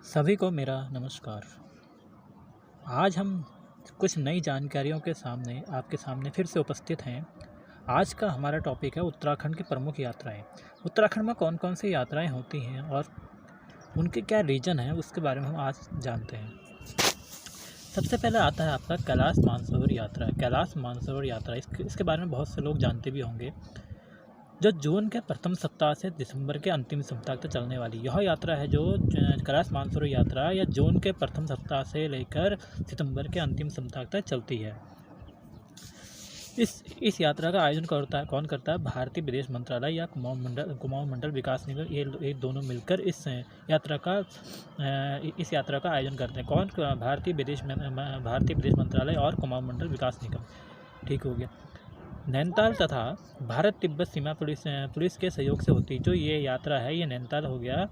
सभी को मेरा नमस्कार। आज हम कुछ नई जानकारियों के सामने आपके सामने फिर से उपस्थित हैं। आज का हमारा टॉपिक है उत्तराखंड की प्रमुख यात्राएं। उत्तराखंड में कौन कौन सी यात्राएं होती हैं और उनके क्या रीज़न हैं, उसके बारे में हम आज जानते हैं। सबसे पहले आता है आपका कैलाश मानसरोवर यात्रा। कैलाश मानसरोवर यात्रा इसके बारे में बहुत से लोग जानते भी होंगे। जो जून के प्रथम सप्ताह से दिसंबर के अंतिम सप्ताह तक चलने वाली यह यात्रा है, जो कैलाश मानसरोवर यात्रा या जून के प्रथम सप्ताह से लेकर सितंबर के अंतिम सप्ताह तक चलती है। इस यात्रा का आयोजन कौन करता है? भारतीय विदेश मंत्रालय या कुमाऊं मंडल विकास निगम, ये दोनों मिलकर इस यात्रा का आयोजन करते हैं। कौन? भारतीय विदेश मंत्रालय और कुमाऊं मंडल विकास निगम। ठीक हो गया। नैनीताल तथा भारत तिब्बत सीमा पुलिस के सहयोग से होती जो ये यात्रा है, ये नैनीताल हो गया,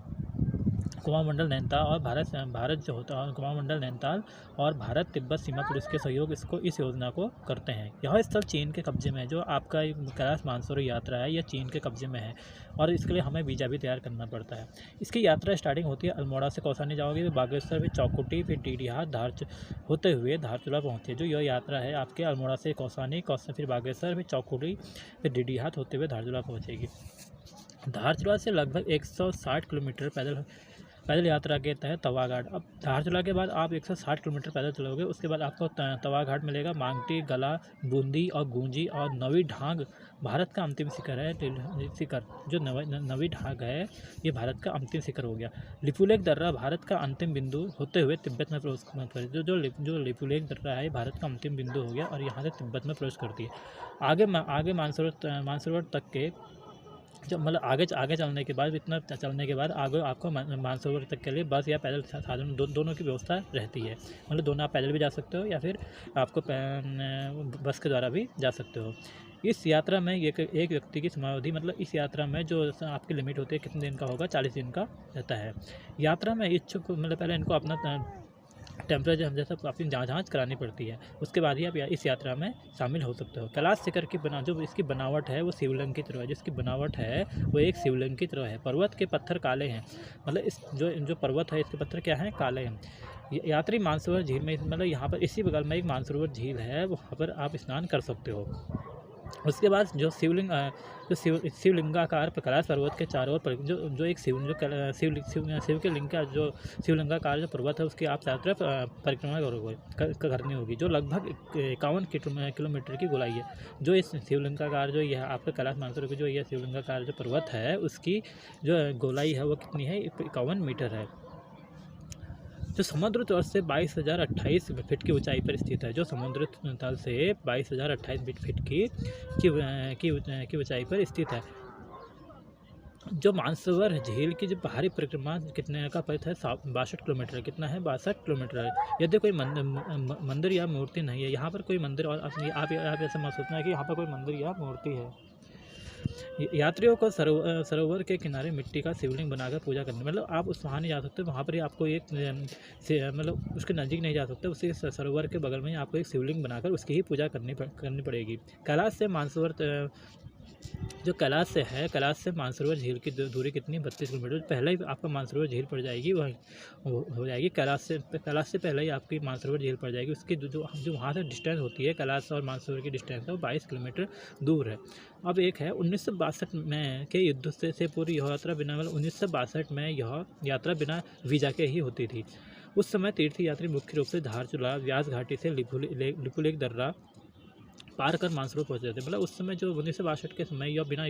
कुमाऊं मंडल नैनीताल और भारत जो होता है कुमाऊं मंडल नैनीताल और भारत तिब्बत सीमा पुलिस के सहयोग इस योजना को करते हैं। यह स्थल चीन के कब्जे में है। जो आपका कैलाश मानसरोवर यात्रा है, यह चीन के कब्जे में है और इसके लिए हमें वीज़ा भी तैयार करना पड़ता है। इसकी यात्रा स्टार्टिंग होती है अल्मोड़ा से। कौसानी जाओगे फिर बागेश्वर, फिर चौकुटी, फिर डीडीहाट होते हुए धारचूला पहुँचती है। जो यह यात्रा है आपके अल्मोड़ा से कौसानी, फिर बागेश्वर, फिर चौकुटी, फिर डीडीहाट होते हुए धारचूला पहुँचेगी। धारचूला से लगभग 160 किलोमीटर पैदल यात्रा के तहत तवा घाट। अब धारचूला के बाद आप 160 किलोमीटर पैदल चलोगे, उसके बाद आपको तवा घाट मिलेगा। मांगटी, गला, बूंदी और गूंजी और नवी ढांग भारत का अंतिम शिखर है। जो नवी ढांग है, ये भारत का अंतिम शिखर हो गया। लिपुलेख दर्रा भारत का अंतिम बिंदु होते हुए तिब्बत में प्रवेश करती है। जो लिपुलेख दर्रा है, भारत का अंतिम बिंदु हो गया और यहाँ से तिब्बत में प्रवेश करती है। आगे मानसरोवर तक के जब मतलब आगे चलने के बाद आगे आपको मानसरोवर तक के लिए बस या पैदल साधन दोनों की व्यवस्था रहती है। मतलब दोनों आप पैदल भी जा सकते हो या फिर आपको बस के द्वारा भी जा सकते हो। इस यात्रा में एक व्यक्ति की समावधि, मतलब इस यात्रा में जो आपकी लिमिट होती है कितने दिन का होगा, 40 दिन का रहता है। यात्रा में इच्छुक मतलब पहले इनको अपना टेम्परेचर जैसा काफ़ी जाँच करानी पड़ती है, उसके बाद ही आप इस यात्रा में शामिल हो सकते हो। कैलाश शिखर की जो इसकी बनावट है वो शिवलिंग की तरह है। जिसकी बनावट है वो एक शिवलिंग की तरह है। पर्वत के पत्थर काले हैं, मतलब इस जो पर्वत है इसके पत्थर क्या हैं? काले हैं। यात्री मानसरोवर झील में, मतलब यहाँ पर इसी बगल में एक मानसरोवर झील है, वहाँ पर आप स्नान कर सकते हो। उसके बाद जो शिवलिंगाकार कैलाश पर्वत के चारों ओर जो एक शिव के लिंग का जो शिवलिंगाकार जो पर्वत है, उसकी आप चारों तरफ परिक्रमा करनी होगी, जो लगभग 51 किलोमीटर की गोलाई है। जो इस शिवलिंगाकार जो यह आपका कैलाश मानसरोवर की जो यह शिवलिंगाकार जो पर्वत है, उसकी जो गोलाई है वो कितनी है? 51 मीटर है। जो समुद्र तल से 22,028 फीट की ऊंचाई पर स्थित है। जो समुद्र तल से 22,028 फीट की ऊंचाई पर स्थित है। जो मानसरोवर झील की जो बाहरी परिक्रमा कितने का पथ है? 62 किलोमीटर। कितना है? 62 किलोमीटर है। यदि कोई मंदिर या मूर्ति नहीं है यहाँ पर, कोई मंदिर और आप ऐसा महसूस सोचना है कि यहाँ पर कोई मंदिर या मूर्ति है। यात्रियों को सरोवर के किनारे मिट्टी का शिवलिंग बनाकर पूजा करनी, मतलब आप उस वहाँ नहीं जा सकते, वहाँ पर ही आपको एक मतलब उसके नज़दीक नहीं जा सकते, उसी सरोवर के बगल में ही आपको एक शिवलिंग बनाकर उसकी ही पूजा करनी पड़ेगी। कैलाश से मानसरोवर जो कैलाश से मानसरोवर झील की दूरी कितनी? 32 किलोमीटर। पहले ही आपका मानसरोवर झील पड़ जाएगी, वह हो जाएगी कैलाश से पहले ही आपकी मानसरोवर झील पड़ जाएगी। उसकी जो वहाँ से डिस्टेंस होती है, कैलाश और मानसरोवर की डिस्टेंस है वो 22 किलोमीटर दूर है। अब एक है 1962 में के युद्ध से पूर्व यह यात्रा बिना, मतलब 1962 में यह यात्रा बिना वीज़ा के ही होती थी। उस समय तीर्थ यात्री मुख्य रूप से धारचूला, व्यास घाटी से लिपुलेख दर्रा पार कर मानसरोवर पहुँचते थे। मतलब उस समय जो 1962 के समय यह बिना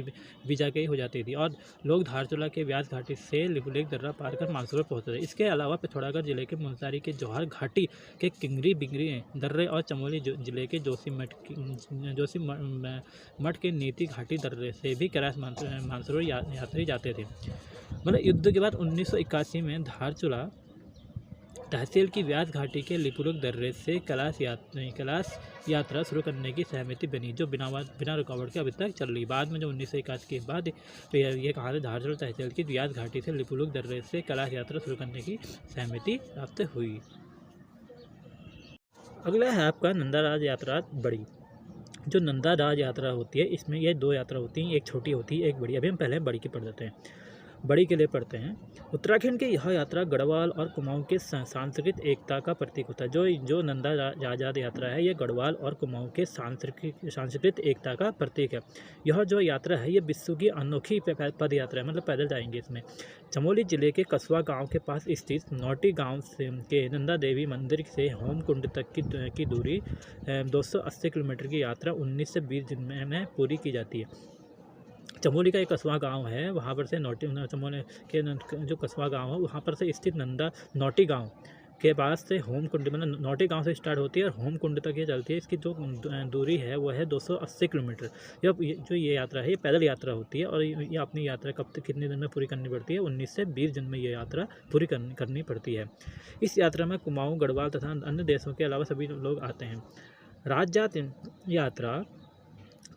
वीज़ा के ही हो जाती थी और लोग धारचूला के व्यास घाटी से लिपुलेख दर्रा पार कर मानसरोवर पहुँचते थे। इसके अलावा पिथौरागढ़ जिले के मुनस्यारी के जौहर घाटी के किंगरी बिंगरी दर्रे और चमोली जिले के जोशीमठ के नीति घाटी दर्रे से भी कैलाश मानसरोवर यात्री जाते थे। मतलब युद्ध के बाद 1981 में धारचूला तहसील की व्यास घाटी के लिपुलेख दर्रे से कैलाश यात्रा शुरू करने की सहमति बनी, जो बिना रुकावट के अभी तक चल रही। बाद में जो 1981 के बाद ये कहा था धारचूला तहसील की व्यास घाटी से लिपुलेख दर्रे से कैलाश यात्रा शुरू करने की सहमति प्राप्त हुई। अगला है आपका नंदाराज यात्रा बड़ी। जो नंदाराज यात्रा होती है, इसमें ये 2 यात्रा होती हैं, एक छोटी होती है एक बड़ी। अभी हम पहले बड़ी की पढ़ देते हैं। बड़ी के लिए पढ़ते हैं। उत्तराखंड की यह यात्रा गढ़वाल और कुमाऊं के सांस्कृतिक एकता का प्रतीक होता है। जो नंदा आज़ाद यात्रा है, ये गढ़वाल और कुमाऊं के सांस्कृतिक एकता का प्रतीक है। यह जो यात्रा है, ये विश्व की अनोखी पद यात्रा है, मतलब पैदल जाएंगे इसमें। चमोली जिले के कसवा गांव के पास स्थित नौटी गांव के नंदा देवी मंदिर से होम कुंड तक की दूरी 280 किलोमीटर की यात्रा 19 से 20 दिन में पूरी की जाती है। चमोली का एक कस्बा गांव है, वहाँ पर से चमोली के जो कस्बा गांव है, वहाँ पर से स्थित नौटी गांव के पास से होम कुंड, मतलब नौटी गांव से स्टार्ट होती है और होम कुंड तक ये चलती है। इसकी जो दूरी है वो है 280 किलोमीटर। ये यात्रा है, ये पैदल यात्रा होती है और ये अपनी यात्रा कब तक कितने दिन में पूरी करनी पड़ती है? 19 से 20 दिन में ये यात्रा पूरी करनी पड़ती है। इस यात्रा में कुमाऊँ, गढ़वाल तथा अन्य देशों के अलावा सभी लोग आते हैं। राजजात यात्रा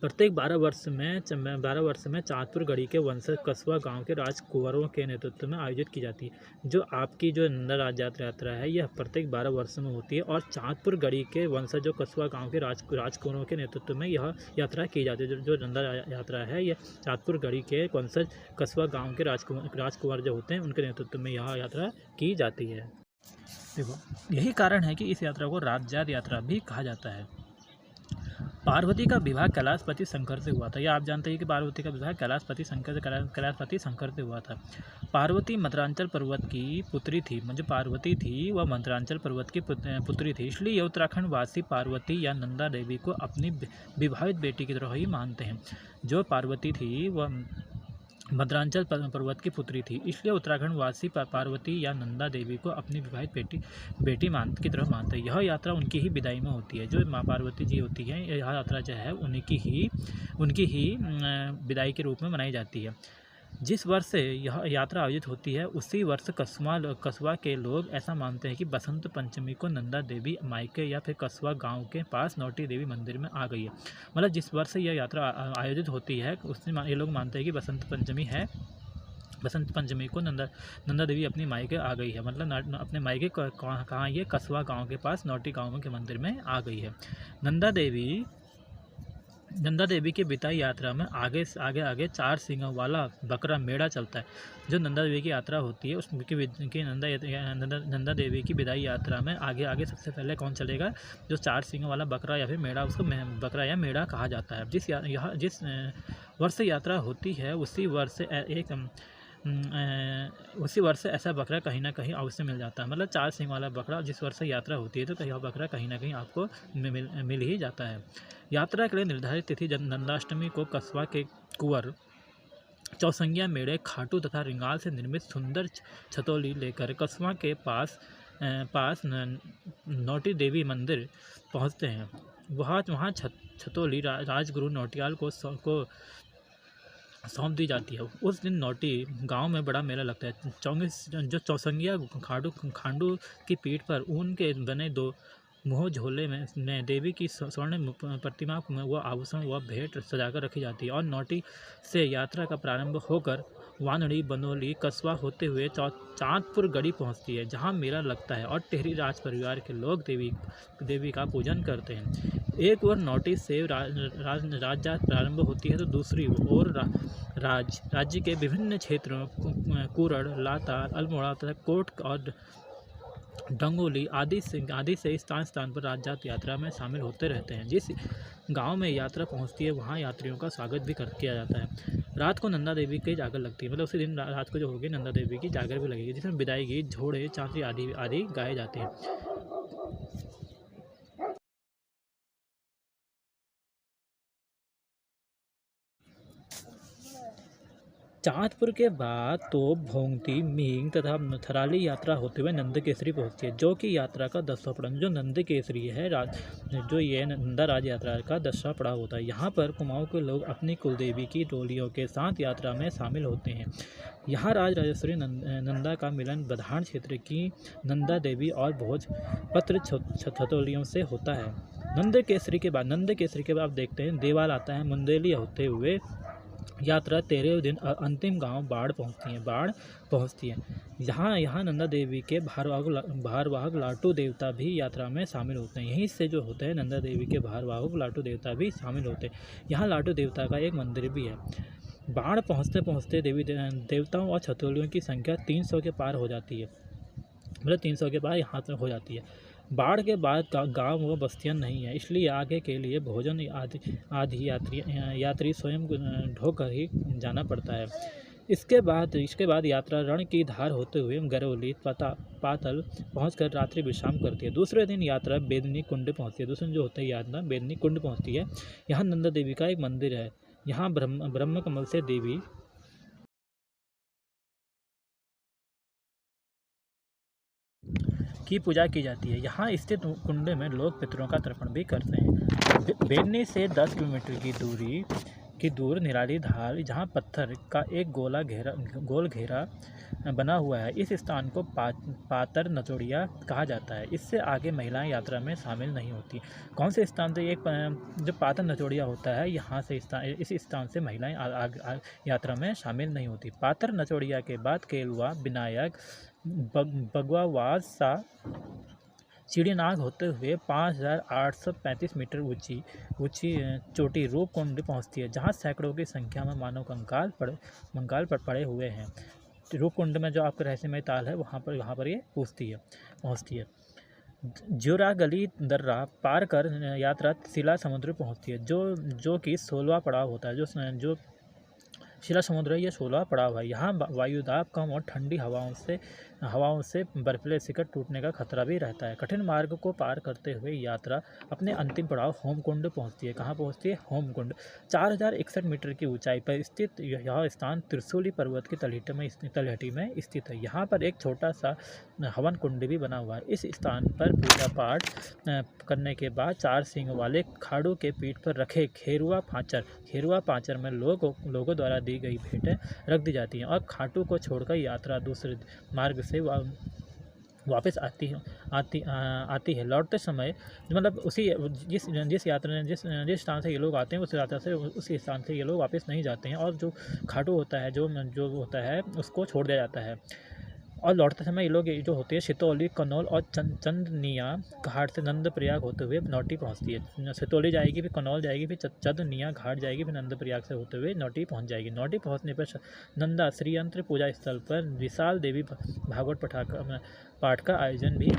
प्रत्येक 12 वर्ष में चाँदपुर गढ़ी के वंशज कसवा गांव के राजकुंवरों के नेतृत्व में आयोजित की जाती है। जो आपकी जो नंदा राजजात यात्रा है, यह प्रत्येक 12 वर्ष में होती है और चाँदपुर गढ़ी के वंशज जो कसवा गांव के राजकुंवरों के नेतृत्व में यह यात्रा की जाती है। जो नंदा यात्रा है, यह चाँदपुर गढ़ी के वंशज कसवा गाँव के राजकुंवर जो होते हैं, उनके नेतृत्व में यह यात्रा की जाती है। देखो, यही कारण है कि इस यात्रा को राजजात यात्रा भी कहा जाता है। पार्वती का विवाह कैलाशपति शंकर से हुआ था। यह आप जानते हैं कि पार्वती का विवाह कैलाशपति शंकर से हुआ था। पार्वती मद्रांचल पर्वत की पुत्री थी। जो पार्वती थी वह मद्रांचल पर्वत की पुत्री थी, इसलिए यह उत्तराखंड वासी पार्वती या नंदा देवी को अपनी विवाहित बेटी की तरह ही मानते हैं। जो पार्वती थी वह मद्रांचल पर्वत की पुत्री थी, इसलिए उत्तराखंड वासी पार्वती या नंदा देवी को अपनी विवाहित बेटी की तरह मानते हैं। यह यात्रा उनकी ही विदाई में होती है। जो माँ पार्वती जी होती हैं, यह यात्रा जो है उनकी ही विदाई के रूप में मनाई जाती है। जिस वर्ष से यह यात्रा आयोजित होती है, उसी वर्ष कसवा के लोग ऐसा मानते हैं कि बसंत पंचमी को नंदा देवी मायके या फिर कसवा गांव के पास नौटी देवी मंदिर में आ गई है। मतलब जिस वर्ष से यह यात्रा आयोजित होती है, उसमें ये लोग मानते हैं कि बसंत पंचमी है। बसंत पंचमी को नंदा देवी अपनी मायके आ गई है, मतलब अपने मायके कहाँ, ये कसवा गाँव के पास नौटी गाँव के मंदिर में आ गई है। नंदा देवी की विदाई यात्रा में आगे 4 सींगों वाला बकरा मेड़ा चलता है। जो नंदा देवी की यात्रा होती है, उसकी नंदा देवी की विदाई यात्रा में आगे सबसे पहले कौन चलेगा? जो 4 सींगों वाला बकरा या फिर मेड़ा, उसको बकरा या मेड़ा कहा जाता है। जिस वर्ष यात्रा होती है, उसी वर्ष ऐसा बकरा कहीं ना कहीं अवश्य मिल जाता है। मतलब 4 सींग वाला बकरा जिस वर्ष यात्रा होती है, तो यह बकरा कहीं ना कहीं आपको मिल ही जाता है। यात्रा के लिए निर्धारित तिथि नंदाष्टमी को कसवा के कुंवर चौसंगिया मेढ़े, खाटू तथा रिंगाल से निर्मित सुंदर छतौली लेकर कसवा के पास नौटी देवी मंदिर पहुंचते हैं। वहाँ छतौली राजगुरु नौटियाल को सौंप दी जाती है। उस दिन नौटी गांव में बड़ा मेला लगता है। जो चौसंगिया खांडू की पीठ पर ऊन के बने 2 मुँह झोले में देवी की स्वर्ण प्रतिमा में वह आभूषण व भेंट सजाकर रखी जाती है और नौटी से यात्रा का प्रारंभ होकर वानड़ी, बनोली, कसवा होते हुए चाँदपुर गढ़ी पहुंचती है, जहां मेला लगता है और टेहरी राज परिवार के लोग देवी का पूजन करते हैं। एक ओर नौटी से राजजात प्रारंभ होती है, तो दूसरी ओर राज्य के विभिन्न क्षेत्रों कुरड़, लातार, अल्मोड़ा तथा कोट और डंगोली आदि से स्थान पर राजजात यात्रा में शामिल होते रहते हैं। जिस गांव में यात्रा पहुंचती है, वहां यात्रियों का स्वागत भी किया जाता है। रात को नंदा देवी की जागर लगती है, मतलब उसी दिन रात को जो होगी नंदा देवी की जागर भी लगेगी, जिसमें विदाई गीत, झोड़े, चांचरी आदि गाए जाते हैं। चाँदपुर के बाद तो भोंगती, मींग तथा थराली यात्रा होते हुए नंदकेसरी पहुंचती है, जो कि यात्रा का 10वां पड़ाव। जो नंदकेसरी है, जो ये नंदा राज यात्रा का 10वां पड़ाव होता है। यहाँ पर कुमाऊं के लोग अपनी कुलदेवी की टोलियों के साथ यात्रा में शामिल होते हैं। यहाँ राजराजेश्वरी नंदा का मिलन बधान क्षेत्र की नंदा देवी और भोजपत्र छतौलियों से होता है। नंदकेसरी के बाद आप देखते हैं देवाल आता है। मुंदेली होते हुए यात्रा 13वें दिन अंतिम गांव बाढ़ पहुंचती है। यहाँ नंदा देवी के भारवाहक लाटू देवता भी यात्रा में शामिल होते हैं। यहीं से जो होते हैं नंदा देवी के भारवाहक लाटू देवता भी शामिल होते हैं। यहाँ लाटू देवता का एक मंदिर भी है। बाढ़ पहुँचते पहुँचते देवताओं और छतोलियों की संख्या 300 के पार हो जाती है, मतलब 300 के पार यहाँ तक हो जाती है। बाढ़ के बाद गांव व बस्तियां नहीं है, इसलिए आगे के लिए भोजन आदि यात्री स्वयं ढोकर ही जाना पड़ता है। इसके बाद यात्रा रण की धार होते हुए गरौली पातल पहुंचकर रात्रि विश्राम करती है। दूसरे दिन यात्रा बेदनी कुंड पहुंचती है। दूसरे दिन जो होता है यात्रा बेदनी कुंड पहुंचती है। यहाँ नंदा देवी का एक मंदिर है। यहाँ ब्रह्म कमल से देवी की पूजा की जाती है। यहाँ स्थित कुंड में लोग पितरों का तर्पण भी करते हैं। बेदनी से 10 किलोमीटर की दूर निराली धार, जहाँ पत्थर का एक गोल घेरा बना हुआ है। इस स्थान को पातर नचोड़िया कहा जाता है। इससे आगे महिलाएं यात्रा में शामिल नहीं होती। कौन से स्थान से? एक जो पातर नचोड़िया होता है, यहाँ से इस स्थान से महिलाएं यात्रा में शामिल नहीं होती। पातर नचोड़िया के बाद केलवा, विनायक, बगवावासा, चिड़ीनाग होते हुए 5835 मीटर ऊंची चोटी रूपकुंड पहुंचती है, जहां सैकड़ों की संख्या में मानव कंकाल पड़े हुए हैं। रूपकुंड में जो आपका रहस्यमय ताल है, वहाँ पर ये पहुंचती है। जोरा गली दर्रा पार कर यात्रा शिला समुद्र पहुंचती है, जो कि 16वां पड़ाव होता है। जो शिला समुद्र है, ये 16वां पड़ाव है। यहाँ वायुदाब कम और ठंडी हवाओं से बर्फीले शिखर टूटने का खतरा भी रहता है। कठिन मार्ग को पार करते हुए यात्रा अपने अंतिम पड़ाव होमकुंड पहुँचती है। कहाँ पहुँचती है? होमकुंड। 4061 मीटर की ऊंचाई पर स्थित यह स्थान त्रिशूली पर्वत की तलहटी में स्थित है। यहाँ पर एक छोटा सा हवन कुंड भी बना हुआ है। इस स्थान पर पूजा पाठ करने के बाद 4 सींग वाले खाड़ू के पीठ पर रखे खेरुआ पाँचर में लोगों द्वारा दी गई भेंटें रख दी जाती हैं और खाटू को छोड़कर यात्रा दूसरे मार्ग से वापस आती है। लौटते समय मतलब जिस यात्रा जिस स्थान से ये लोग आते हैं, उस स्थान से ये लोग वापस नहीं जाते हैं और जो खाटू होता है, जो होता है, उसको छोड़ दिया जाता है। और लौटते समय ये लोग जो होते हैं सितौली, कनौल और चंदनिया घाट से नंदप्रयाग होते हुए नौटी पहुंचती है। सितौली जाएगी, फिर कनौल जाएगी, फिर चंदनिया घाट जाएगी, फिर नंदप्रयाग से होते हुए नौटी पहुंच जाएगी। नौटी पहुंचने पर नंदा श्रीयंत्र पूजा स्थल पर विशाल देवी भागवत पाठ का आयोजन भी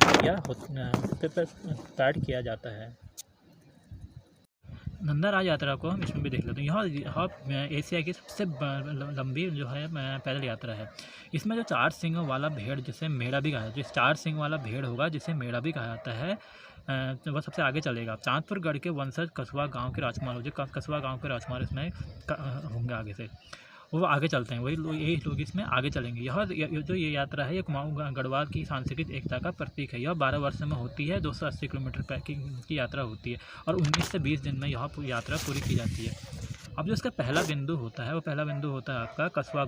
किया जाता है। नंदाराज यात्रा को हम इसमें भी देख लेते हैं। यह एशिया की सबसे लंबी जो है पैदल यात्रा है। इसमें जो 4 सींग वाला भेड़, जिसे मेढ़ा भी कहा जाता है, 4 सींग वाला भेड़ होगा जिसे मेढ़ा भी कहा जाता है, वह सबसे आगे चलेगा। चांदपुर गढ़ के वंशज कसवा गांव के राजकुमार इसमें होंगे आगे से, वो आगे चलते हैं। यही लोग इसमें आगे चलेंगे। ये यात्रा है, ये कुमाऊं गढ़वाल की सांस्कृतिक एकता का प्रतीक है। यह 12 वर्ष में होती है। 280 किलोमीटर की यात्रा होती है और 19 से 20 दिन में यह यात्रा पूरी की जाती है। अब जो इसका पहला बिंदु होता है, वो पहला बिंदु होता है आपका कसवा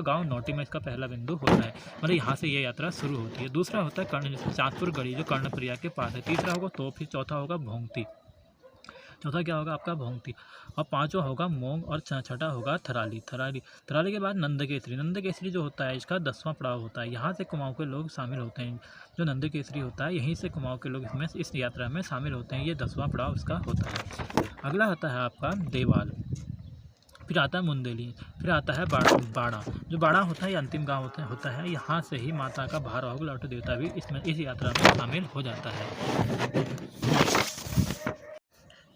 गांव नौटी में इसका पहला बिंदु होता है। मतलब यहाँ से ये यात्रा शुरू होती है। दूसरा होता है चांदपुर गढ़ी, जो कर्णप्रयाग के पास है। तीसरा होगा तो फिर चौथा होगा भोंगती। चौथा क्या होगा आपका? भोंगती। और 5वां होगा मोंग और 6ठा होगा थराली के बाद नंदकेसरी जो होता है, इसका 10वां पड़ाव होता है। यहाँ से कुमाऊं के लोग शामिल होते हैं। जो नंदकेसरी होता है, यहीं से कुमाऊं के लोग इस यात्रा में शामिल होते हैं। ये 10वां पड़ाव इसका होता है। अगला आता है आपका देवाल, फिर आता है मुंदेली, फिर आता है बाड़ा। जो बाड़ा होता है, ये अंतिम गांव होता है। यहाँ से ही माता का भार वाहक लौट देवता भी इस यात्रा में शामिल हो जाता है।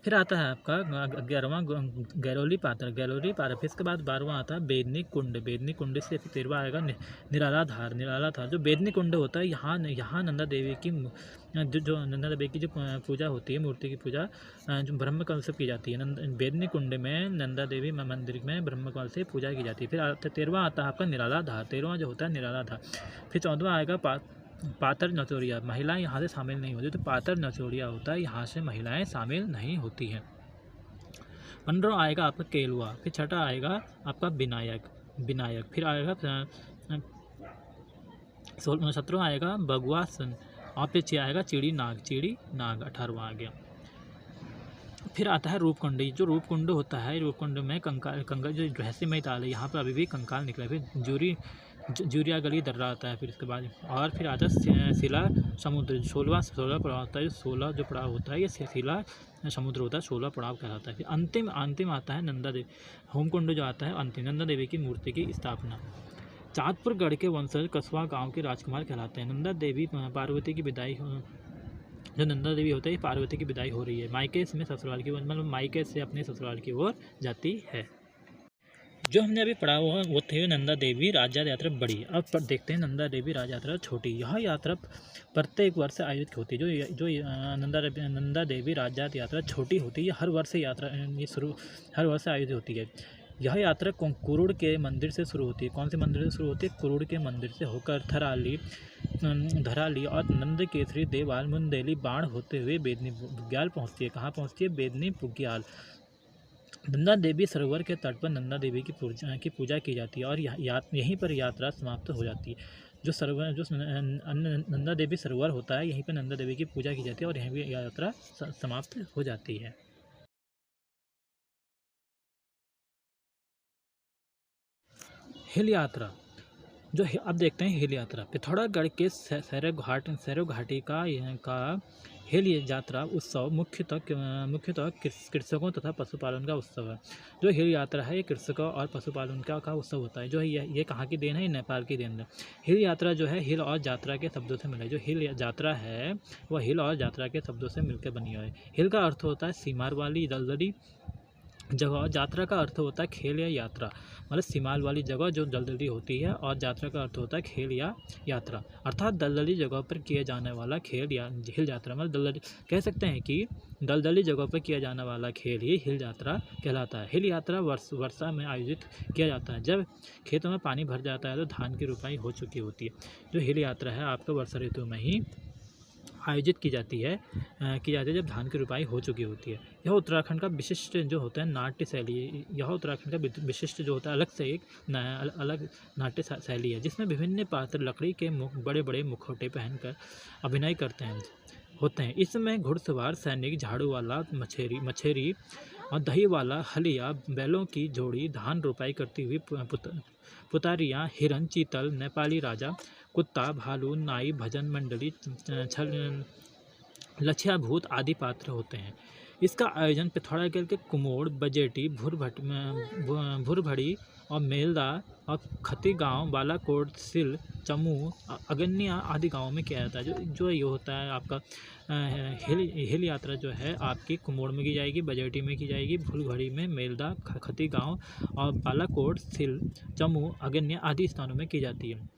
फिर आता है आपका 11वां गैरोली पात्र। फिर इसके बाद 12वां आता है बेदनी कुंड से फिर 13वां आएगा निराला धार। जो बेदनी कुंड होता है, यहाँ नंदा देवी की जो पूजा होती है, मूर्ति की पूजा जो ब्रह्म कमल से की जाती है। बेदनी कुंड में नंदा देवी मंदिर में ब्रह्म कमल से पूजा की जाती है। फिर 13वां आता है आपका निराला धार। 13वां जो होता है निराला धार। फिर 14वां आएगा पातर नचोड़िया। महिलाएं यहाँ से शामिल नहीं होती, तो पातर नचोड़िया होता है, यहाँ से महिलाएं शामिल नहीं होती हैं। 15वां आएगा आपका केलवा। फिर 6ठा आएगा आपका विनायक। फिर आएगा 17वां आएगा बगवासन और फिर आएगा चिड़ी नाग 18वां आ गया। फिर आता है रूपकुंड। जो रूपकुंड होता है, रूपकुंड में कंकाल जो रहस्यमय ताल है, यहाँ पर अभी भी कंकाल निकला। फिर जूरिया गली दर्रा आता है, फिर इसके बाद और फिर आता है शिला समुद्र। 16 पड़ाव होता है, 16 जो पड़ाव होता है ये शिला समुद्र होता है, 16 पड़ाव कहलाता है। फिर अंतिम आता है नंदा देवी, होमकुंड जो आता है अंतिम, नंदा देवी की मूर्ति की स्थापना। चाँदपुर गढ़ के वंशज कसवा गांव के राजकुमार कहलाते हैं। नंदा देवी पार्वती की विदाई जो नंदा देवी होता है पार्वती की विदाई हो रही है, मायके में ससुराल की, मतलब मायके से अपने ससुराल की ओर जाती है। जो हमने अभी पढ़ा हुआ वो थे नंदा देवी राज यात्रा बड़ी। अब पर देखते हैं नंदा देवी राज यात्रा छोटी। यह यात्रा प्रत्येक वर्ष आयोजित होती है। जो नंदा देवी राज यात्रा छोटी होती है, हर वर्ष हर वर्ष आयोजित होती है। यह यात्रा कुरुड़ के मंदिर से शुरू होती है। कौन से मंदिर से शुरू होती है? कुरुड़ के मंदिर से होकर धराली और नंद केसरी देवाल मुंदेली बाण होते हुए बेदनी बुग्याल पहुँचती है। कहाँ पहुँचती है? बेदनी बुग्याल। नंदा देवी सरोवर के तट पर नंदा देवी की पूजा की जाती है और यहीं पर यात्रा समाप्त हो जाती है। जो नंदा देवी सरोवर होता है, यहीं पर नंदा देवी की पूजा की जाती है और यहीं भी यात्रा समाप्त हो जाती है। हिल यात्रा जो अब देखते हैं हिल यात्रा। पिथौरागढ़ के सैरो घाटी का हिल यात्रा उत्सव मुख्यतः कृषकों तथा पशुपालन का उत्सव है। जो हिल यात्रा है ये कृषकों और पशुपालन का उत्सव होता है। जो ये कहाँ की देन है? नेपाल की देन है। हिल यात्रा जो है हिल और यात्रा के शब्दों से मिला है। जो हिल यात्रा है वह हिल और यात्रा के शब्दों से मिलकर बनी है। हिल का अर्थ होता है सीमार वाली दलदली जगह, यात्रा का अर्थ होता है खेल या यात्रा, मतलब सीमाल वाली जगह जो दलदली होती है, और यात्रा का अर्थ होता है खेल या यात्रा, अर्थात दलदली जगह पर किया जाने वाला खेल या हिल यात्रा। मतलब दलदली कह सकते हैं कि दलदली जगह पर किया जाने वाला खेल ही हिल यात्रा कहलाता है। हिल यात्रा वर्षा में आयोजित किया जाता है। जब खेतों में पानी भर जाता है तो धान की रुपाई हो चुकी होती है। जो हिल यात्रा है आपका वर्षा ऋतु में ही आयोजित की जाती है जब धान की रुपाई हो चुकी होती है। यह उत्तराखंड का विशिष्ट जो होता है नाट्य शैली, यह उत्तराखंड का विशिष्ट जो होता है अलग से एक अलग नाट्य शैली है, जिसमें विभिन्न पात्र लकड़ी के बड़े बड़े मुखौटे पहनकर अभिनय करते हैं। इसमें घुड़सवार सैनिक, झाड़ू वाला मछेरी और दही वाला हलिया, बैलों की जोड़ी, धान रोपाई करती हुई पुतारियाँ, हिरन, चीतल, नेपाली राजा, कुत्ता, भालू, नाई, भजन मंडली, लछिया भूत आदि पात्र होते हैं। इसका आयोजन पिथौरागढ़ के कुमोड़, बजेटी, भुरभड़ी और मेलदा और खती गाँव, बालाकोट, सिल, चमू, अगन्या आदि गाँवों में किया जाता है। जो ये होता है आपका हिल यात्रा जो है आपकी कुमोड़ में की जाएगी, बजेटी में की जाएगी, भुरभड़ी में, मेलदा, खती गाँव और बालाकोट, सिल, चमू, अगन्या आदि स्थानों में की जाती है।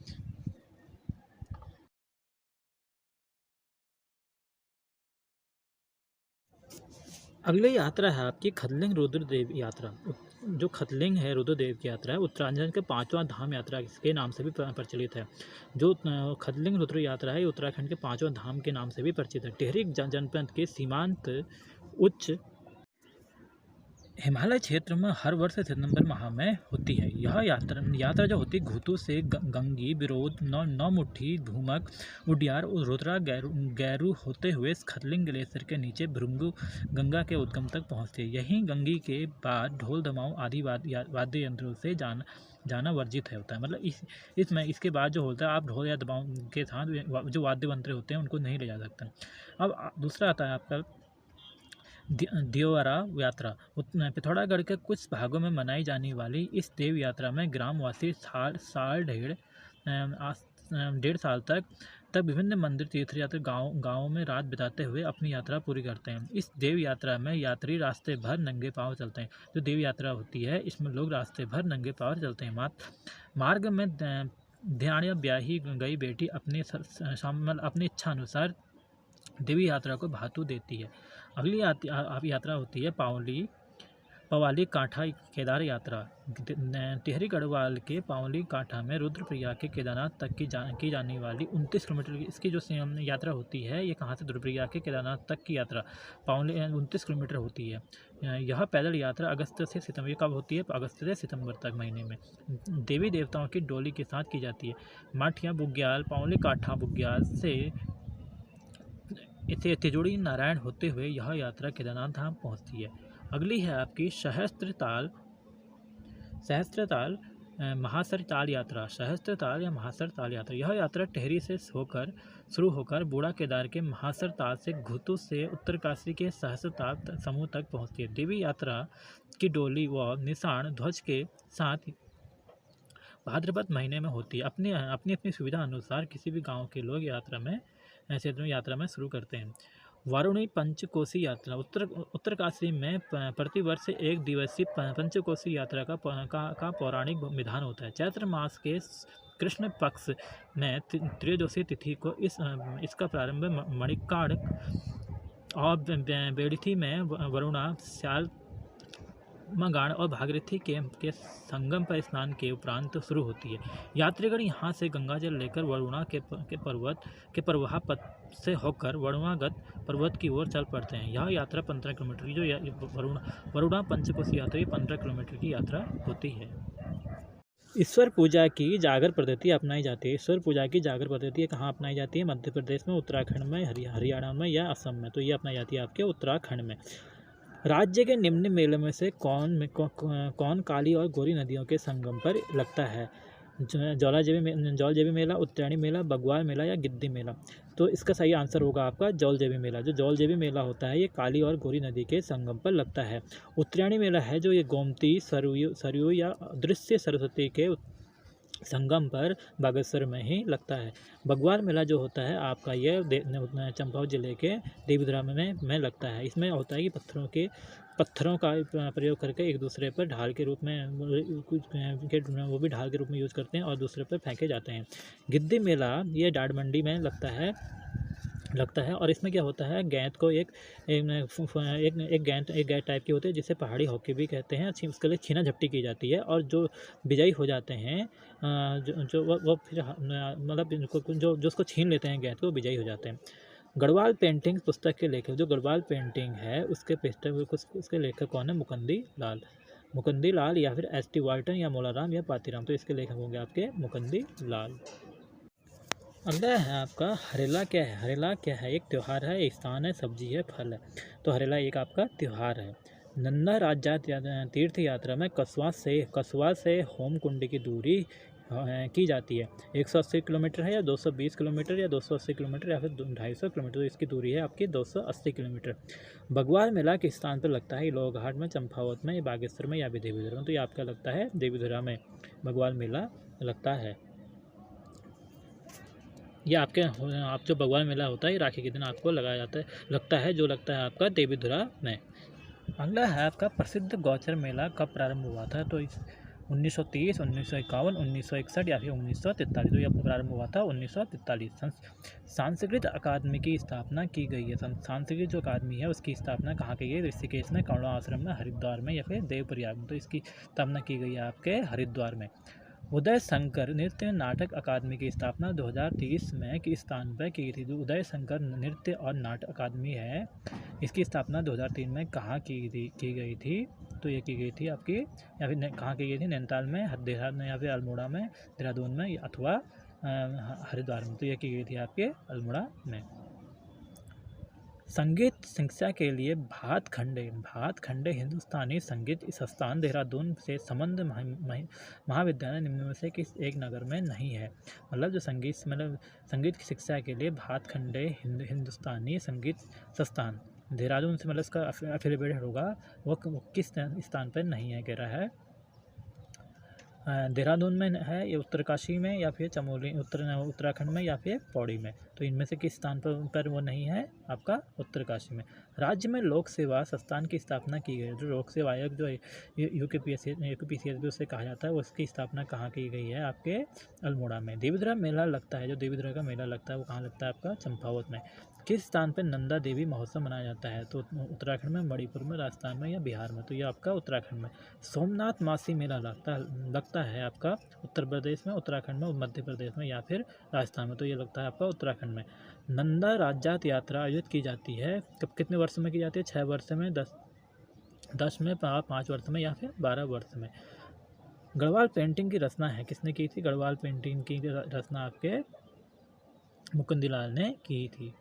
अगली यात्रा है आपकी खतलिंग रुद्रदेव यात्रा। जो खतलिंग है रुद्रदेव की यात्रा है, उत्तरांचल के 5वां धाम यात्रा के नाम से भी प्रचलित है। जो खतलिंग रुद्र यात्रा है उत्तराखंड के 5वां धाम के नाम से भी परिचित है। टिहरी जनपद के सीमांत उच्च हिमालय क्षेत्र में हर वर्ष सितंबर माह में होती है। यह यात्रा जो होती है घुतू से गंगी, बिरोध, नौमुट्ठी, धूमक, उडियार, रुद्रा, गैरू होते हुए खतलिंग ग्लेशियर के नीचे भृंगु गंगा के उद्गम तक पहुँचती है। यहीं गंगी के बाद ढोल दमाऊ आदि वाद्य यंत्रों से जाना वर्जित होता है। मतलब इसमें इसके बाद जो होता है आप ढोल या दमाऊ के साथ जो वाद्य यंत्र होते हैं उनको नहीं ले जा सकते। अब दूसरा आता है आपका देवरा यात्रा। पिथौरागढ़ के कुछ भागों में मनाई जाने वाली इस देव यात्रा में ग्रामवासी डेढ़ साल तक विभिन्न मंदिर, तीर्थ यात्रा, गाँवों में रात बिताते हुए अपनी यात्रा पूरी करते हैं। इस देव यात्रा में यात्री रास्ते भर नंगे पाँव चलते हैं। जो देव यात्रा होती है इसमें लोग रास्ते भर नंगे पाँव चलते हैं। मार्ग में ध्यान या ब्याही गई बेटी अपनी इच्छा अनुसार देवी यात्रा को भातु देती है। अगली यात्रा होती है पवाली कांठा केदार यात्रा। टिहरी गढ़वाल के पवाली कांठा में रुद्रप्रयाग के केदारनाथ तक की जाने वाली 29 किलोमीटर की इसकी जो यात्रा होती है, ये कहाँ से रुद्रप्रयाग के केदारनाथ तक की यात्रा 29 किलोमीटर होती है। यह पैदल यात्रा अगस्त से सितंबर कब होती है? अगस्त से सितंबर तक महीने में देवी देवताओं की डोली के साथ की जाती है। मठ या बुग्याल, पवाली कांठा बुग्याल से तिजोड़ी नारायण होते हुए यह यात्रा केदारनाथ धाम पहुंचती है। अगली है आपकी सहस्त्रताल महासर ताल यात्रा, सहस्त्र ताल या महासर ताल यात्रा। यह यात्रा टिहरी से शुरू होकर बूढ़ा केदार के महासर ताल से घुतू से उत्तरकाशी के सहस्त्र ताल समूह तक पहुँचती है। देवी यात्रा की डोली व निशान ध्वज के साथ भाद्रपद महीने में होती है। अपनी अपनी सुविधा अनुसार किसी भी गांव के लोग क्षेत्र में यात्रा में शुरू करते हैं। वारुणी पंचकोसी यात्रा, उत्तरकाशी में प्रतिवर्ष 1 दिवसीय पंचकोसी यात्रा का पौराणिक विधान होता है। चैत्र मास के कृष्ण पक्ष में त्रयोदशी तिथि को इसका प्रारंभ मणिकाड़ और बेड़िथी में वरुणा, स्याल गाड़ और भागीरथी के संगम पर स्नान के उपरांत शुरू होती है। यात्रीगण यहाँ से गंगाजल लेकर वरुणा के प्रवाह पथ से होकर वरुणागत पर्वत की ओर चल पड़ते हैं। यह यात्रा 15 किलोमीटर की, जो वरुणा पंचकोसी यात्रा 15 किलोमीटर की यात्रा होती है। ईश्वर पूजा की जागर पद्धति अपनाई जाती है। ईश्वर पूजा की जागर पद्धति कहाँ अपनाई जाती है? मध्य प्रदेश में, उत्तराखंड में, हरियाणा में या असम में। तो ये अपनाई जाती है आपके उत्तराखंड में। राज्य के निम्न मेलों में से कौन काली और गोरी नदियों के संगम पर लगता है? जौलजेबी मेला, उत्तरायणी मेला, बग्वाल मेला या गिद्दी मेला। तो इसका सही आंसर होगा आपका जौलजेबी मेला। जो जौलजेबी मेला होता है ये काली और गोरी नदी के संगम पर लगता है। उत्तरायणी मेला है जो ये गोमती, सरयू या दृश्य सरस्वती के संगम पर बागेश्वर में ही लगता है। बग्वाल मेला जो होता है आपका ये चंपावत जिले के देवीधुरा में लगता है। इसमें होता है कि पत्थरों का प्रयोग करके एक दूसरे पर ढाल के रूप में वो भी ढाल के रूप में यूज़ करते हैं और दूसरे पर फेंके जाते हैं। गिद्दी मेला ये डाडमंडी में लगता है और इसमें क्या होता है, गेंद को एक गेंद टाइप की होती है जिसे पहाड़ी हॉकी भी कहते हैं। उसके लिए छीना झपटी की जाती है और जो विजयी हो जाते हैं वो फिर मतलब जो उसको छीन लेते हैं गेंद को, विजयी हो जाते हैं। गढ़वाल पेंटिंग पुस्तक के लेखक, जो गढ़वाल पेंटिंग है उसके लेखक कौन है? मुकुंदी लाल या फिर एस टी वाल्टन या मोलाराम या पातीराम। तो इसके लेखक होंगे आपके मुकुंदी लाल। अगला है आपका हरेला क्या है? हरेला क्या है? एक त्यौहार है, एक स्थान है, सब्जी है, फल है। तो हरेला एक आपका त्यौहार है। नंदा राज्य तीर्थ यात्रा में कसवा से होमकुंड की दूरी की जाती है। 180 किलोमीटर है या 220 किलोमीटर या 280 किलोमीटर या फिर 250 किलोमीटर। तो इसकी दूरी है आपकी 280 किलोमीटर। बग्वाल मेला किस स्थान पर लगता है? लोहाघाट में, चंपावत में, बागेश्वर में या फिर देवीधुरा में। तो ये आपका लगता है देवीधुरा में बग्वाल मेला लगता है। ये आप जो बग्वाल मेला होता है ये राखी के दिन आपको लगता है आपका देवीधुरा में। अगला है आपका प्रसिद्ध गौचर मेला कब प्रारंभ हुआ था? तो 1930, 1951, 1961 या फिर 1943। तो ये प्रारंभ हुआ था 1943। सांस्कृतिक अकादमी की स्थापना की गई है। सांस्कृतिक जो अकादमी है उसकी स्थापना कहाँ की गई? ऋषिकेश में, करुणा आश्रम में, हरिद्वार में या फिर देवप्रयाग में। तो इसकी स्थापना की गई है आपके हरिद्वार में। उदय शंकर नृत्य नाटक अकादमी की स्थापना 2030 में किस स्थान पर की गई थी? उदय शंकर नृत्य और नाटक अकादमी है, इसकी स्थापना 2003 में कहाँ की गई थी? तो ये की गई थी आपकी या फिर कहाँ की गई थी? नैनीताल में, देहरादून में या फिर अल्मोड़ा में, देहरादून में अथवा हरिद्वार में। तो ये की गई थी आपके अल्मोड़ा में। संगीत शिक्षा के लिए भातखंडे हिंदुस्तानी संगीत संस्थान देहरादून से संबद्ध महाविद्यालय निम्न में से किस एक नगर में नहीं है? मतलब जो संगीत की शिक्षा के लिए भातखंडे हिंदुस्तानी संगीत संस्थान देहरादून से इसका एफिलिएटेड होगा, वो किस स्थान पर नहीं है कह रहा है? देहरादून में है या उत्तरकाशी में या फिर चमोली उत्तराखंड में या फिर पौड़ी में। तो इनमें से किस स्थान पर वो नहीं है? आपका उत्तरकाशी में। राज्य में लोक सेवा संस्थान की स्थापना की गई है। जो लोक सेवा आयोग जो यूकेपीएससी भी उसे कहा जाता है, उसकी स्थापना कहाँ की गई है? आपके अल्मोड़ा में। देवीधुरा मेला लगता है, जो देवीधुरा का मेला लगता है वो कहाँ लगता है? आपका चंपावत में। किस स्थान पर नंदा देवी महोत्सव मनाया जाता है? तो उत्तराखंड में, मणिपुर में, राजस्थान में या बिहार में। तो ये आपका उत्तराखंड में। सोमनाथ मासी मेला लगता है आपका उत्तर प्रदेश में, उत्तराखंड में, मध्य प्रदेश में या फिर राजस्थान में। तो ये लगता है आपका उत्तराखंड में। नंदा राज्यात यात्रा आयोजित की जाती है कितने वर्ष में की जाती है? 6 वर्ष में, 10 में, 5 वर्ष में या फिर 12 वर्ष में। गढ़वाल पेंटिंग की रचना है किसने की थी? गढ़वाल पेंटिंग की रचना आपके मुकुंदी लाल ने की थी।